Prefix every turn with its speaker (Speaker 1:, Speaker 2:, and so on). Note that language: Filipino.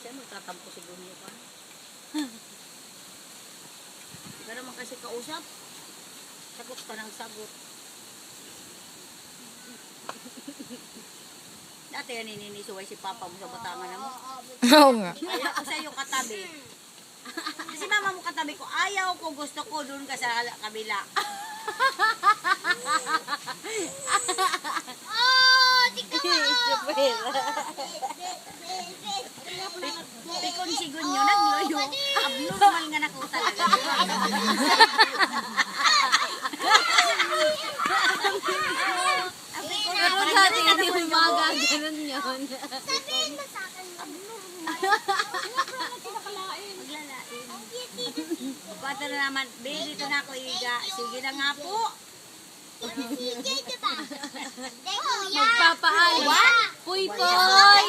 Speaker 1: Siya magtatampo siguro niya pa. Hindi ka naman kasi kausap. Sagot ka ng sagot. Dati yan ininisuway si papa mo sa batangan na mo.
Speaker 2: Oo nga.
Speaker 1: Ayaw ko sa'yo katabi. Kasi mama mo katabi ko, ayaw ko, gusto ko, doon ka sa kabila. Pikon sigun nyo, nagloyo. Abnormal nga na ko talaga.
Speaker 2: Pero dati hindi mo magaganon yun.
Speaker 3: Sabihin mo sa akin.
Speaker 1: Maglalain. Pato na naman, baby, dito na ako iga. Sige na nga po.
Speaker 3: Sige, diba?
Speaker 2: Magpapaalam. Puy, puy!